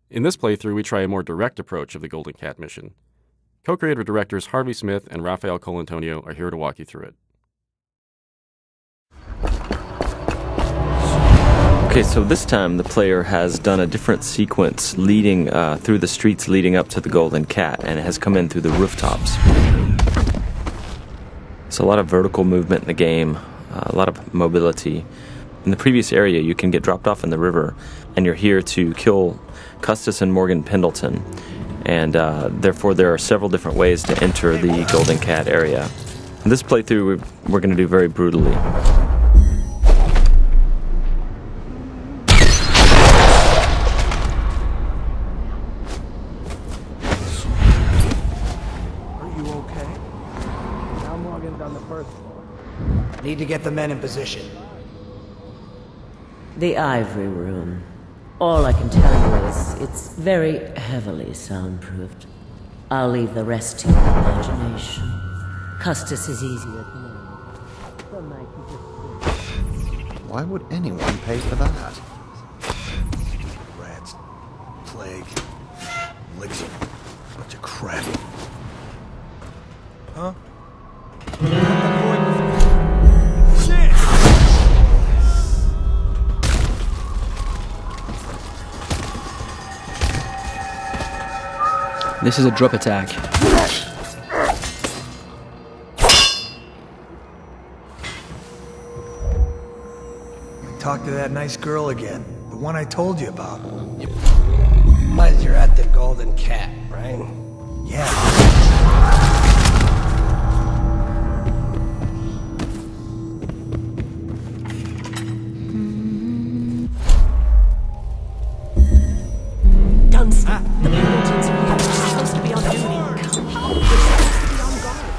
In this playthrough, we try a more direct approach of the Golden Cat mission. Co-creator directors Harvey Smith and Rafael Colantonio are here to walk you through it. Okay, so this time the player has done a different sequence leading through the streets leading up to the Golden Cat, and it has come in through the rooftops. It's a lot of vertical movement in the game, a lot of mobility. In the previous area, you can get dropped off in the river, and you're here to kill Custis and Morgan Pendleton. And therefore, there are several different ways to enter the Golden Cat area. In this playthrough, we're going to do very brutally. Need to get the men in position. The Ivory Room. All I can tell you is it's very heavily soundproofed. I'll leave the rest to your imagination. Custis is easier to learn. Some night you just... Why would anyone pay for that? Rats, plague, elixir, bunch of crap. Huh? This is a drop attack. Talk to that nice girl again. The one I told you about. But you're at the Golden Cat, right? Yeah.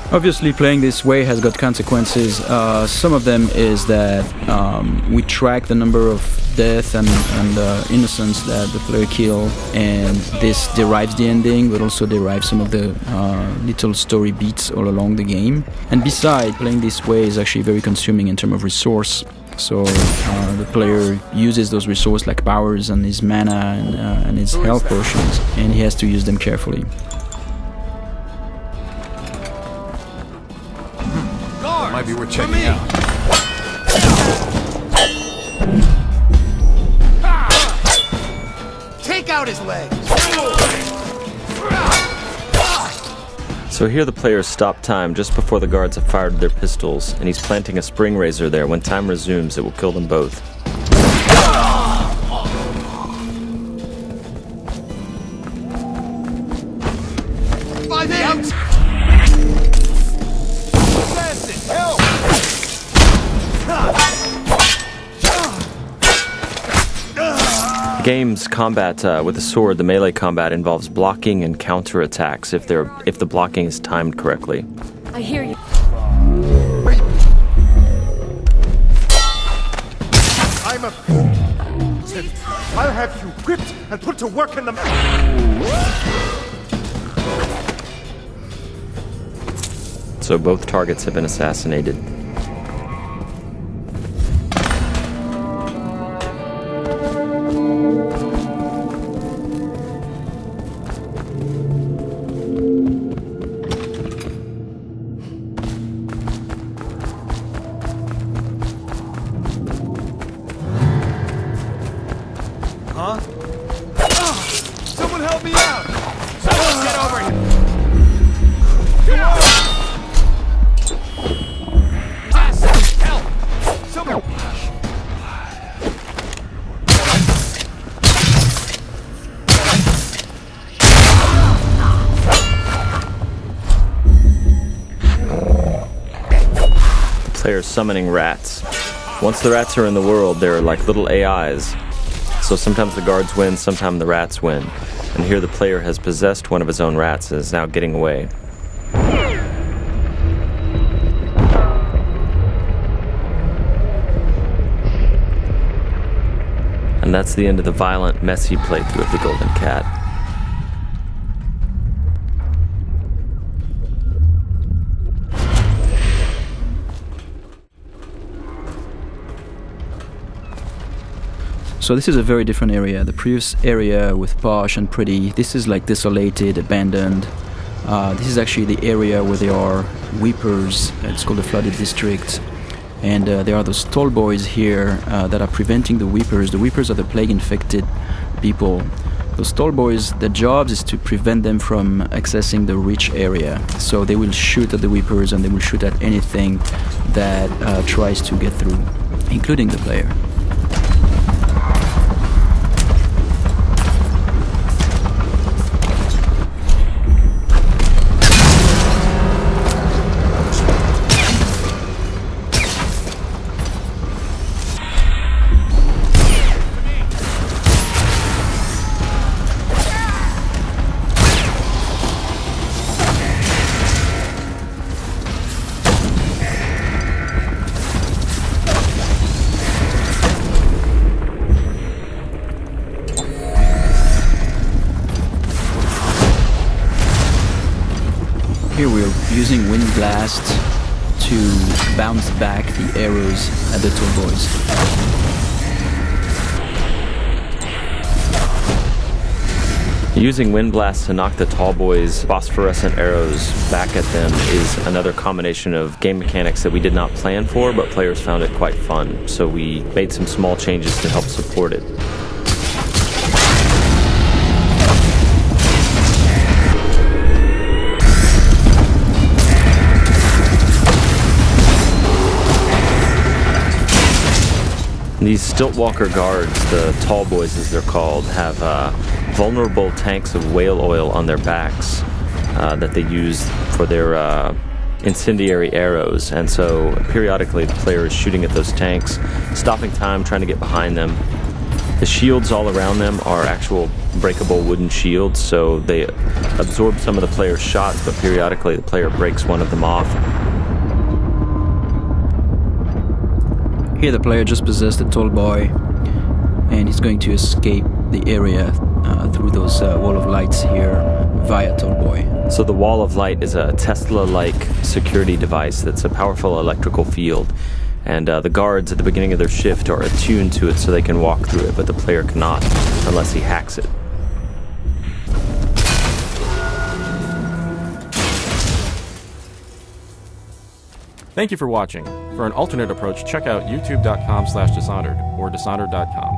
Obviously, playing this way has got consequences. Some of them is that we track the number of death and innocents that the player kill, and this derives the ending, but also derives some of the little story beats all along the game. And besides, playing this way is actually very consuming in terms of resource. So the player uses those resources like powers and his mana and his health potions, and he has to use them carefully. Might be worth checking out. Take out his legs! So here the player stopped time just before the guards have fired their pistols, and he's planting a spring razor there. When time resumes, it will kill them both. By the out! Game's combat with the sword, the melee combat, involves blocking and counterattacks if the blocking is timed correctly. I hear you. I'm a... I'll have you whipped and put to work in the... So both targets have been assassinated. Huh? Someone help me out! Someone get over here! Help! Someone... The player's summoning rats. Once the rats are in the world, they're like little AIs. So sometimes the guards win, sometimes the rats win. And here the player has possessed one of his own rats and is now getting away. And that's the end of the violent, messy playthrough of the Golden Cat. So this is a very different area. The previous area with posh and pretty, this is like desolated, abandoned. This is actually the area where there are weepers. It's called the flooded district. And there are those tall boys here that are preventing the weepers. The weepers are the plague-infected people. Those tall boys, their jobs is to prevent them from accessing the rich area. So they will shoot at the weepers and they will shoot at anything that tries to get through, including the player. Here we're using wind blast to bounce back the arrows at the tall boys. Using wind blasts to knock the tall boys' phosphorescent arrows back at them is another combination of game mechanics that we did not plan for, but players found it quite fun. So we made some small changes to help support it. These Stiltwalker guards, the tall boys as they're called, have vulnerable tanks of whale oil on their backs that they use for their incendiary arrows. And so periodically the player is shooting at those tanks, stopping time, trying to get behind them. The shields all around them are actual breakable wooden shields, so they absorb some of the player's shots, but periodically the player breaks one of them off. Here the player just possessed a tall boy and he's going to escape the area through those wall of lights here via tall boy. So the wall of light is a Tesla-like security device that's a powerful electrical field, and the guards at the beginning of their shift are attuned to it so they can walk through it, but the player cannot unless he hacks it. Thank you for watching. For an alternate approach, check out youtube.com/Dishonored or Dishonored.com.